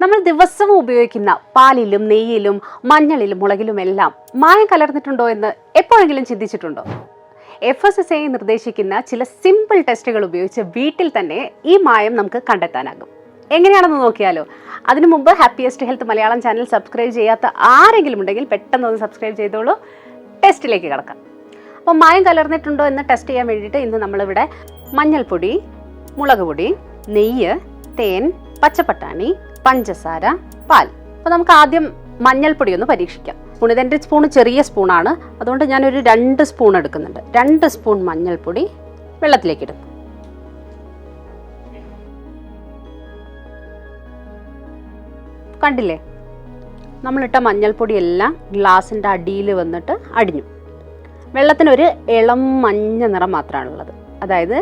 നമ്മൾ ദിവസവും ഉപയോഗിക്കുന്ന പാലിലും നെയ്യിലും മഞ്ഞളിലും മുളകിലും എല്ലാം മായം കലർന്നിട്ടുണ്ടോ എന്ന് എപ്പോഴെങ്കിലും ചിന്തിച്ചിട്ടുണ്ടോ? FSSAI നിർദ്ദേശിക്കുന്ന ചില സിമ്പിൾ ടെസ്റ്റുകൾ ഉപയോഗിച്ച് വീട്ടിൽ തന്നെ ഈ മായം നമുക്ക് കണ്ടെത്താനാകും. എങ്ങനെയാണെന്ന് നോക്കിയാലോ? അതിനു മുമ്പ് happiest health Malayalam channel subscribe ചെയ്യാത്ത ആരെങ്കിലും ഉണ്ടെങ്കിൽ പെട്ടെന്ന് ഒന്ന് സബ്സ്ക്രൈബ് ചെയ്തോളൂ. ടെസ്റ്റിലേക്ക് കിടക്കാം. അപ്പോൾ മായം കലർന്നിട്ടുണ്ടോ എന്ന് ടെസ്റ്റ് ചെയ്യാൻ വേണ്ടിയിട്ട് ഇന്ന് നമ്മളിവിടെ മഞ്ഞൾപ്പൊടി, മുളക് പൊടി, നെയ്യ്, തേൻ, പച്ചപ്പട്ടാണി, പഞ്ചസാര, പാൽ. അപ്പോൾ നമുക്ക് ആദ്യം മഞ്ഞൾപ്പൊടി ഒന്ന് പരീക്ഷിക്കാം. ഇതെൻ്റെ സ്പൂൺ ചെറിയ സ്പൂണാണ്, അതുകൊണ്ട് ഞാനൊരു 2 സ്പൂൺ എടുക്കുന്നുണ്ട്. 2 സ്പൂൺ മഞ്ഞൾപ്പൊടി വെള്ളത്തിലേക്ക് ഇടും. കണ്ടില്ലേ, നമ്മളിട്ട മഞ്ഞൾപ്പൊടി എല്ലാം ഗ്ലാസിൻ്റെ അടിയിൽ വന്നിട്ട് അടിഞ്ഞു. വെള്ളത്തിനൊരു ഇളം മഞ്ഞ നിറം മാത്രമാണുള്ളത്. അതായത്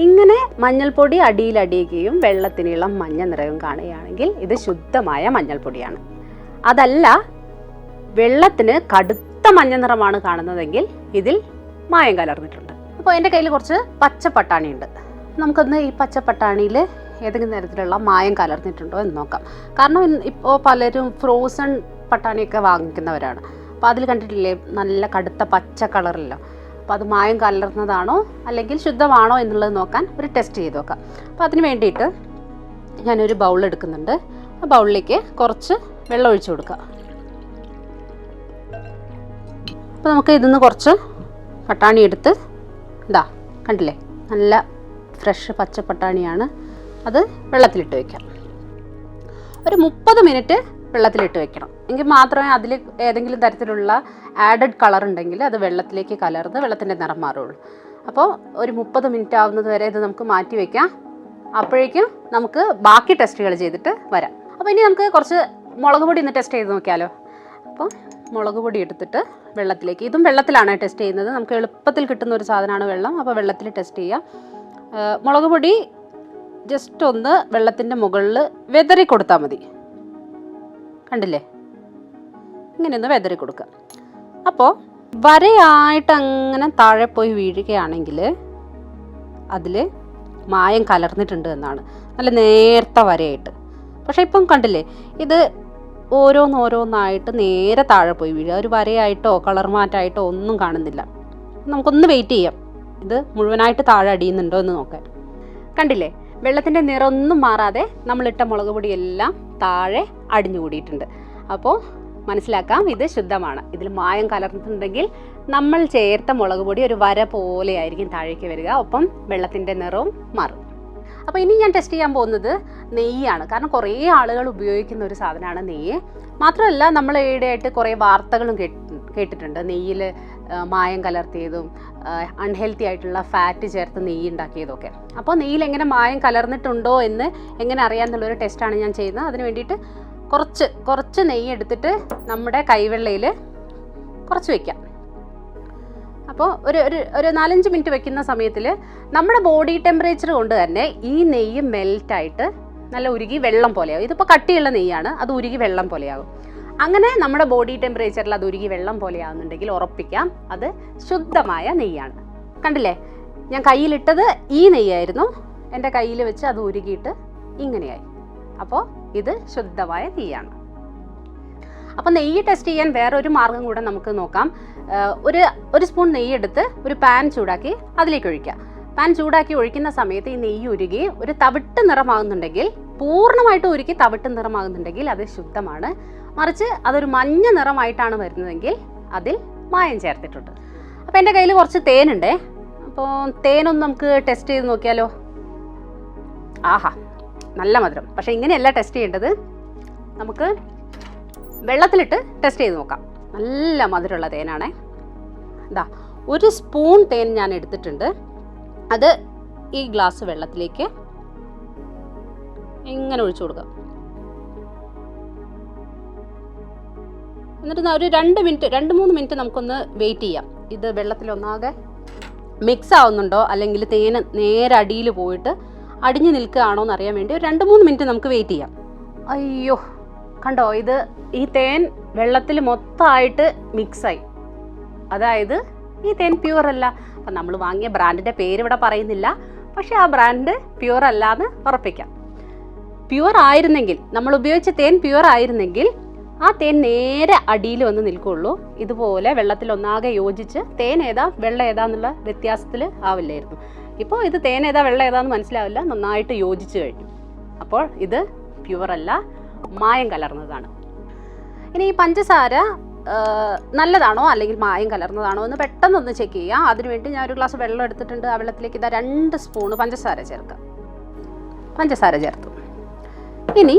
ഇങ്ങനെ മഞ്ഞൾപ്പൊടി അടിയിലടിയുകയും വെള്ളത്തിന് ഇളം മഞ്ഞ നിറവും കാണുകയാണെങ്കിൽ ഇത് ശുദ്ധമായ മഞ്ഞൾപ്പൊടിയാണ്. അതല്ല, വെള്ളത്തിന് കടുത്ത മഞ്ഞ നിറമാണ് കാണുന്നതെങ്കിൽ ഇതിൽ മായം കലർന്നിട്ടുണ്ട്. അപ്പോൾ എൻ്റെ കയ്യിൽ കുറച്ച് പച്ചപ്പട്ടാണി ഉണ്ട്. നമുക്കൊന്ന് ഈ പച്ചപ്പട്ടാണിയിൽ ഏതെങ്കിലും തരത്തിലുള്ള മായം കലർന്നിട്ടുണ്ടോ എന്ന് നോക്കാം. കാരണം ഇപ്പോൾ പലരും ഫ്രോസൺ പട്ടാണിയൊക്കെ വാങ്ങിക്കുന്നവരാണ്. അപ്പോൾ അതിൽ കണ്ടിട്ടില്ലേ, നല്ല കടുത്ത പച്ച കളറല്ലോ. അപ്പോൾ അത് മായം കലർന്നതാണോ അല്ലെങ്കിൽ ശുദ്ധമാണോ എന്നുള്ളത് നോക്കാൻ ഒരു ടെസ്റ്റ് ചെയ്ത് നോക്കാം. അപ്പോൾ അതിന് വേണ്ടിയിട്ട് ഞാനൊരു ബൗൾ എടുക്കുന്നുണ്ട്. ആ ബൗളിലേക്ക് കുറച്ച് വെള്ളം ഒഴിച്ചു കൊടുക്കുക. അപ്പോൾ നമുക്ക് ഇതിൽ നിന്ന് കുറച്ച് പട്ടാണി എടുത്ത് ഇതാ കണ്ടില്ലേ, നല്ല ഫ്രഷ് പച്ച പട്ടാണിയാണ്. അത് വെള്ളത്തിലിട്ട് വയ്ക്കാം. ഒരു 30 മിനിറ്റ് വെള്ളത്തിലിട്ട് വെക്കണം. എങ്കിൽ മാത്രമേ അതിൽ ഏതെങ്കിലും തരത്തിലുള്ള ആഡഡ് കളർ ഉണ്ടെങ്കിൽ അത് വെള്ളത്തിലേക്ക് കലർന്ന് വെള്ളത്തിൻ്റെ നിറം മാറുള്ളൂ. അപ്പോൾ ഒരു 30 മിനിറ്റ് ആവുന്നത് വരെ ഇത് നമുക്ക് മാറ്റി വയ്ക്കാം. അപ്പോഴേക്കും നമുക്ക് ബാക്കി ടെസ്റ്റുകൾ ചെയ്തിട്ട് വരാം. അപ്പോൾ ഇനി നമുക്ക് കുറച്ച് മുളക് പൊടി ഒന്ന് ടെസ്റ്റ് ചെയ്ത് നോക്കിയാലോ? അപ്പോൾ മുളക് പൊടി എടുത്തിട്ട് വെള്ളത്തിലേക്ക്, ഇതും വെള്ളത്തിലാണ് ടെസ്റ്റ് ചെയ്യുന്നത്. നമുക്ക് എളുപ്പത്തിൽ കിട്ടുന്ന ഒരു സാധനമാണ് വെള്ളം. അപ്പോൾ വെള്ളത്തിൽ ടെസ്റ്റ് ചെയ്യാം. മുളക് പൊടി ജസ്റ്റ് ഒന്ന് വെള്ളത്തിൻ്റെ മുകളിൽ വെതറി കൊടുത്താൽ മതി. കണ്ടില്ലേ, ഇങ്ങനെയൊന്ന് വെതറി കൊടുക്കുക. അപ്പോൾ വരയായിട്ട് അങ്ങനെ താഴെ പോയി വീഴുകയാണെങ്കിൽ അതിൽ മായം കലർന്നിട്ടുണ്ട് എന്നാണ്. നല്ല നേർത്ത വരയായിട്ട്. പക്ഷേ ഇപ്പം കണ്ടില്ലേ, ഇത് ഓരോന്നായിട്ട് നേരെ താഴെ പോയി വീഴുക. ഒരു വരയായിട്ടോ കളർ മാറ്റായിട്ടോ ഒന്നും കാണുന്നില്ല. നമുക്കൊന്ന് വെയിറ്റ് ചെയ്യാം, ഇത് മുഴുവനായിട്ട് താഴെ അടിയുന്നുണ്ടോ എന്ന് നോക്കാൻ. കണ്ടില്ലേ, വെള്ളത്തിൻ്റെ നിറമൊന്നും മാറാതെ നമ്മളിട്ട മുളക് പൊടിയെല്ലാം താഴെ അടിഞ്ഞു കൂടിയിട്ടുണ്ട്. അപ്പോൾ മനസ്സിലാക്കാം, ഇത് ശുദ്ധമാണ്. ഇതിൽ മായം കലർന്നിട്ടുണ്ടെങ്കിൽ നമ്മൾ ചേർത്ത മുളക് പൊടി ഒരു വര പോലെ ആയിരിക്കും താഴേക്ക് വരിക. ഒപ്പം വെള്ളത്തിൻ്റെ നിറവും മാറും. അപ്പോൾ ഇനി ഞാൻ ടെസ്റ്റ് ചെയ്യാൻ പോകുന്നത് നെയ്യാണ്. കാരണം കുറേ ആളുകൾ ഉപയോഗിക്കുന്ന ഒരു സാധനമാണ് നെയ്യ്. മാത്രമല്ല, നമ്മൾ ഈയിടെയായിട്ട് കുറേ വാർത്തകളും കേട്ടിട്ടുണ്ട്. നെയ്യിൽ മായം കലർത്തിയതും അൺഹെൽത്തി ആയിട്ടുള്ള ഫാറ്റ് ചേർത്ത് നെയ്യ് ഉണ്ടാക്കിയതൊക്കെ. അപ്പോൾ നെയ്യിൽ എങ്ങനെ മായം കലർന്നിട്ടുണ്ടോ എന്ന് എങ്ങനെ അറിയാമെന്നുള്ളൊരു ടെസ്റ്റാണ് ഞാൻ ചെയ്യുന്നത്. അതിന് വേണ്ടിയിട്ട് കുറച്ച് നെയ്യ് എടുത്തിട്ട് നമ്മുടെ കൈവെള്ളയിൽ കുറച്ച് വയ്ക്കാം. അപ്പോൾ ഒരു 4-5 മിനിറ്റ് വെക്കുന്ന സമയത്തിൽ നമ്മുടെ ബോഡി ടെമ്പറേച്ചർ കൊണ്ട് തന്നെ ഈ നെയ്യ് മെൽറ്റായിട്ട് നല്ല ഉരുകി വെള്ളം പോലെയാകും. ഇതിപ്പോൾ കട്ടിയുള്ള നെയ്യാണ്, അത് ഉരുകി വെള്ളം പോലെയാകും. അങ്ങനെ നമ്മുടെ ബോഡി ടെമ്പറേച്ചറിൽ അത് ഉരുകി വെള്ളം പോലെയാകുന്നുണ്ടെങ്കിൽ ഉറപ്പിക്കാം അത് ശുദ്ധമായ നെയ്യാണ്. കണ്ടില്ലേ, ഞാൻ കയ്യിലിട്ടത് ഈ നെയ്യായിരുന്നു. എൻ്റെ കയ്യിൽ വെച്ച് അത് ഉരുകിയിട്ട് ഇങ്ങനെയായി. അപ്പോൾ ഇത് ശുദ്ധമായ നെയ്യാണ്. അപ്പോൾ നെയ്യ് ടെസ്റ്റ് ചെയ്യാൻ വേറൊരു മാർഗം കൂടെ നമുക്ക് നോക്കാം. ഒരു സ്പൂൺ നെയ്യ് എടുത്ത് ഒരു പാൻ ചൂടാക്കി അതിലേക്ക് ഒഴിക്കുക. പാൻ ചൂടാക്കി ഒഴിക്കുന്ന സമയത്ത് ഈ നെയ്യ് ഉരുകി ഒരു തവിട്ട് നിറമാകുന്നുണ്ടെങ്കിൽ, പൂർണ്ണമായിട്ട് ഉരുക്കി തവിട്ട് നിറമാകുന്നുണ്ടെങ്കിൽ അത് ശുദ്ധമാണ്. മറിച്ച് അതൊരു മഞ്ഞ നിറമായിട്ടാണ് വരുന്നതെങ്കിൽ അതിൽ മായം ചേർത്തിട്ടുണ്ട്. അപ്പോൾ എൻ്റെ കയ്യിൽ കുറച്ച് തേനുണ്ടേ. അപ്പോൾ തേനൊന്ന് നമുക്ക് ടെസ്റ്റ് ചെയ്ത് നോക്കിയാലോ? ആഹാ, നല്ല മധുരം. പക്ഷേ ഇങ്ങനെയല്ല ടെസ്റ്റ് ചെയ്യേണ്ടത്, നമുക്ക് വെള്ളത്തിലിട്ട് ടെസ്റ്റ് ചെയ്ത് നോക്കാം. നല്ല മധുരമുള്ള തേനാണേ. ഇതാ 1 സ്പൂൺ തേൻ ഞാൻ എടുത്തിട്ടുണ്ട്. അത് ഈ ഗ്ലാസ് വെള്ളത്തിലേക്ക് ഇങ്ങനെ ഒഴിച്ചു കൊടുക്കുക. എന്നിട്ട് ഒരു 2-3 മിനിറ്റ് നമുക്കൊന്ന് വെയിറ്റ് ചെയ്യാം. ഇത് വെള്ളത്തിലൊന്നാകെ മിക്സ് ആവുന്നുണ്ടോ അല്ലെങ്കിൽ തേൻ നേരെ അടിയിൽ പോയിട്ട് അടിഞ്ഞു നിൽക്കുകയാണോ എന്ന് അറിയാൻ വേണ്ടി ഒരു 2-3 മിനിറ്റ് നമുക്ക് വെയിറ്റ് ചെയ്യാം. അയ്യോ, കണ്ടോ, ഈ തേൻ വെള്ളത്തിൽ മൊത്തമായിട്ട് മിക്സായി. അതായത് ഈ തേൻ പ്യുവർ അല്ല. അപ്പം നമ്മൾ വാങ്ങിയ ബ്രാൻഡിൻ്റെ പേര് ഇവിടെ പറയുന്നില്ല, പക്ഷേ ആ ബ്രാൻഡ് പ്യുവർ അല്ല എന്ന് ഉറപ്പിക്കാം. പ്യുവർ ആയിരുന്നെങ്കിൽ, നമ്മൾ ഉപയോഗിച്ച തേൻ പ്യുവർ ആയിരുന്നെങ്കിൽ ആ തേൻ നേരെ അടിയിൽ വന്ന് നിൽക്കുകയുള്ളൂ. ഇതുപോലെ വെള്ളത്തിൽ ഒന്നാകെ യോജിച്ച് തേൻ ഏതാ വെള്ളം ഏതാന്നുള്ള വ്യത്യാസത്തിൽ ആവില്ലായിരുന്നു. ഇപ്പോൾ ഇത് തേൻ ഏതാ വെള്ളം ഏതാന്ന് മനസ്സിലാവില്ല, നന്നായിട്ട് യോജിച്ച് കഴിഞ്ഞു. അപ്പോൾ ഇത് പ്യുവർ അല്ല, മായം കലർന്നതാണ്. ഇനി ഈ പഞ്ചസാര നല്ലതാണോ അല്ലെങ്കിൽ മായം കലർന്നതാണോ എന്ന് പെട്ടെന്നൊന്ന് ചെക്ക് ചെയ്യാം. അതിനുവേണ്ടി ഞാൻ ഒരു ഗ്ലാസ് വെള്ളം എടുത്തിട്ടുണ്ട്. ആ വെള്ളത്തിലേക്ക് ഇതാ 2 സ്പൂണ് പഞ്ചസാര ചേർക്കാം. പഞ്ചസാര ചേർത്തു. ഇനി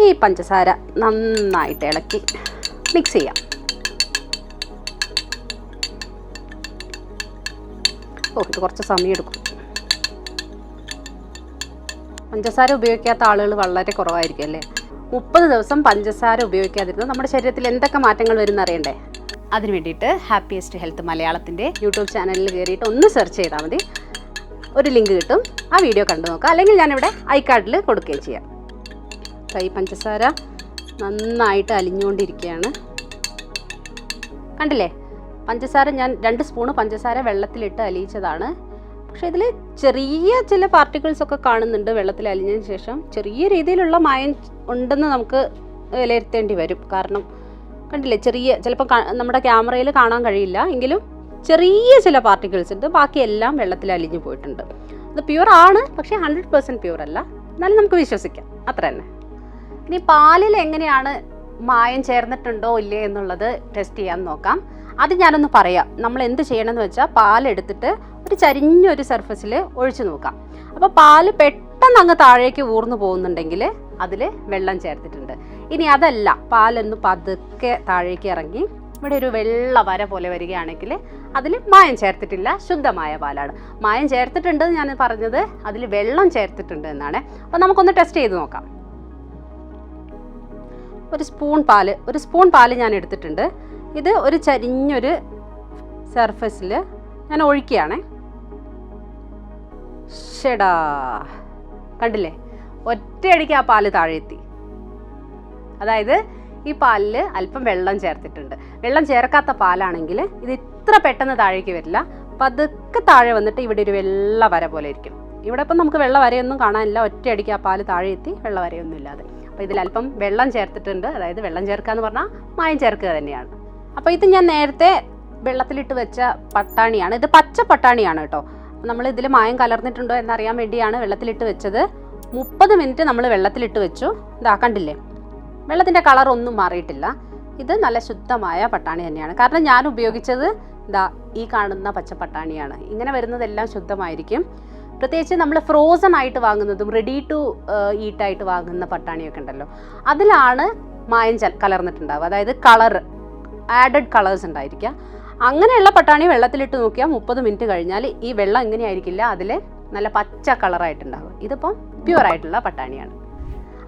ഈ പഞ്ചസാര നന്നായിട്ട് ഇളക്കി മിക്സ് ചെയ്യാം. ഇത് കുറച്ച് സമയം എടുക്കും. പഞ്ചസാര ഉപയോഗിക്കാത്ത ആളുകൾ വളരെ കുറവായിരിക്കും അല്ലേ? 30 ദിവസം പഞ്ചസാര ഉപയോഗിക്കാതിരുന്നത് നമ്മുടെ ശരീരത്തിൽ എന്തൊക്കെ മാറ്റങ്ങൾ വരുന്ന അറിയണ്ടേ? അതിന് വേണ്ടിയിട്ട് ഹാപ്പിയസ്റ്റ് ഹെൽത്ത് മലയാളത്തിൻ്റെ യൂട്യൂബ് ചാനലിൽ കയറിയിട്ട് ഒന്ന് സെർച്ച് ചെയ്താൽ മതി. ഒരു ലിങ്ക് കിട്ടും. ആ വീഡിയോ കണ്ടു നോക്കാം. അല്ലെങ്കിൽ ഞാനിവിടെ ഐകാർഡിൽ കൊടുക്കുകയും ചെയ്യാം. ഈ പഞ്ചസാര നന്നായിട്ട് അലിഞ്ഞുകൊണ്ടിരിക്കുകയാണ്. കണ്ടില്ലേ? പഞ്ചസാര ഞാൻ 2 സ്പൂണ് പഞ്ചസാര വെള്ളത്തിലിട്ട് അലിയിച്ചതാണ്. പക്ഷേ ഇതിൽ ചെറിയ ചില പാർട്ടിക്കിൾസ് ഒക്കെ കാണുന്നുണ്ട്. വെള്ളത്തിൽ അലിഞ്ഞതിന് ശേഷം ചെറിയ രീതിയിലുള്ള മായം ഉണ്ടെന്ന് നമുക്ക് വിലയിരുത്തേണ്ടി വരും. കാരണം കണ്ടില്ലേ, ചിലപ്പോൾ നമ്മുടെ ക്യാമറയിൽ കാണാൻ കഴിയില്ല, എങ്കിലും ചെറിയ ചില പാർട്ടിക്കിൾസ് ഉണ്ട്. ബാക്കിയെല്ലാം വെള്ളത്തിൽ അലിഞ്ഞു പോയിട്ടുണ്ട്. അത് പ്യുവർ ആണ്, പക്ഷേ 100% പ്യുവർ അല്ല. എന്നാലും നമുക്ക് വിശ്വസിക്കാം, അത്ര തന്നെ. ഇനി പാലിൽ എങ്ങനെയാണ് മായം ചേർന്നിട്ടുണ്ടോ ഇല്ലേ എന്നുള്ളത് ടെസ്റ്റ് ചെയ്യാൻ നോക്കാം. അത് ഞാനൊന്ന് പറയാം. നമ്മൾ എന്ത് ചെയ്യണമെന്ന് വെച്ചാൽ പാലെടുത്തിട്ട് ഒരു ചരിഞ്ഞൊരു സർഫസിൽ ഒഴിച്ചു നോക്കാം. അപ്പോൾ പാല് പെട്ടെന്ന് അങ്ങ് താഴേക്ക് ഊർന്നു പോകുന്നുണ്ടെങ്കിൽ അതിൽ വെള്ളം ചേർത്തിട്ടുണ്ട്. ഇനി അതല്ല, പാലൊന്ന് പതുക്കെ താഴേക്ക് ഇറങ്ങി ഇവിടെ ഒരു വെള്ള വര പോലെ വരികയാണെങ്കിൽ അതിൽ മായം ചേർത്തിട്ടില്ല, ശുദ്ധമായ പാലാണ്. മായം ചേർത്തിട്ടുണ്ടെന്ന് ഞാൻ പറഞ്ഞത് അതിൽ വെള്ളം ചേർത്തിട്ടുണ്ട് എന്നാണ്. അപ്പോൾ നമുക്കൊന്ന് ടെസ്റ്റ് ചെയ്ത് നോക്കാം. ഒരു സ്പൂൺ പാല് ഞാൻ എടുത്തിട്ടുണ്ട്. ഇത് ഒരു ചരിഞ്ഞൊരു സർഫസിൽ ഞാൻ ഒഴിക്കുകയാണേ. ഷെടാ, കണ്ടില്ലേ? ഒറ്റയടിക്ക് ആ പാല് താഴെ എത്തി. അതായത് ഈ പാലിൽ അല്പം വെള്ളം ചേർത്തിട്ടുണ്ട്. വെള്ളം ചേർക്കാത്ത പാലാണെങ്കിൽ ഇത് ഇത്ര പെട്ടെന്ന് താഴേക്ക് വരില്ല. പതുക്കെ താഴെ വന്നിട്ട് ഇവിടെ ഒരു വെള്ള വര പോലെ ഇരിക്കും. ഇവിടെ ഇപ്പം നമുക്ക് വെള്ള വരയൊന്നും കാണാനില്ല. ഒറ്റയടിക്ക് ആ പാല് താഴെ എത്തി, വെള്ള വരയൊന്നും ഇല്ലാതെ. അപ്പോൾ ഇതിൽ അല്പം വെള്ളം ചേർത്തിട്ടുണ്ട്. അതായത് വെള്ളം ചേർക്കുക എന്ന് പറഞ്ഞാൽ മായം ചേർക്കുക തന്നെയാണ്. അപ്പോൾ ഇത് ഞാൻ നേരത്തെ വെള്ളത്തിലിട്ട് വെച്ച പട്ടാണിയാണ്. ഇത് പച്ച പട്ടാണിയാണ് കേട്ടോ. നമ്മൾ ഇതിൽ മായം കലർന്നിട്ടുണ്ടോ എന്നറിയാൻ വേണ്ടിയാണ് വെള്ളത്തിലിട്ട് വെച്ചത്. 30 മിനിറ്റ് നമ്മൾ വെള്ളത്തിലിട്ട് വെച്ചു. ഇതാ കണ്ടില്ലേ, വെള്ളത്തിൻ്റെ കളറൊന്നും മാറിയിട്ടില്ല. ഇത് നല്ല ശുദ്ധമായ പട്ടാണി തന്നെയാണ്. കാരണം ഞാൻ ഉപയോഗിച്ചത് ഇതാ ഈ കാണുന്ന പച്ച പട്ടാണിയാണ്. ഇങ്ങനെ വരുന്നതെല്ലാം ശുദ്ധമായിരിക്കും. പ്രത്യേകിച്ച് നമ്മൾ ഫ്രോസൺ ആയിട്ട് വാങ്ങുന്നതും റെഡി ടു ഈറ്റായിട്ട് വാങ്ങുന്ന പട്ടാണിയൊക്കെ ഉണ്ടല്ലോ, അതിലാണ് മായം കലർന്നിട്ടുണ്ടാവുക. അതായത് ആഡഡ് കളേഴ്സ് ഉണ്ടായിരിക്കുക. അങ്ങനെയുള്ള പട്ടാണി വെള്ളത്തിലിട്ട് നോക്കിയാൽ 30 മിനിറ്റ് കഴിഞ്ഞാൽ ഈ വെള്ളം ഇങ്ങനെയായിരിക്കില്ല, അതിൽ നല്ല പച്ച കളറായിട്ടുണ്ടാവുക. ഇതിപ്പം പ്യുവർ ആയിട്ടുള്ള പട്ടാണിയാണ്.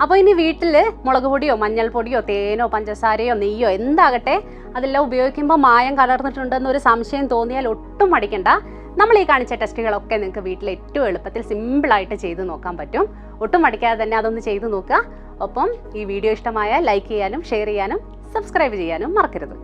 അപ്പോൾ ഇനി വീട്ടിൽ മുളക് പൊടിയോ മഞ്ഞൾപ്പൊടിയോ തേനോ പഞ്ചസാരയോ നെയ്യോ എന്താകട്ടെ അതെല്ലാം ഉപയോഗിക്കുമ്പോൾ മായം കലർന്നിട്ടുണ്ടെന്നൊരു സംശയം തോന്നിയാൽ ഒട്ടും മടിക്കണ്ട. നമ്മൾ ഈ കാണിച്ച ടെസ്റ്റുകളൊക്കെ നിങ്ങൾക്ക് വീട്ടിൽ ഏറ്റവും എളുപ്പത്തിൽ സിമ്പിളായിട്ട് ചെയ്ത് നോക്കാൻ പറ്റും. ഒട്ടും മടിക്കാതെ തന്നെ അതൊന്ന് ചെയ്ത് നോക്കുക. ഒപ്പം ഈ വീഡിയോ ഇഷ്ടമായാൽ ലൈക്ക് ചെയ്യാനും ഷെയർ ചെയ്യാനും സബ്സ്ക്രൈബ് ചെയ്യാനും മറക്കരുത്.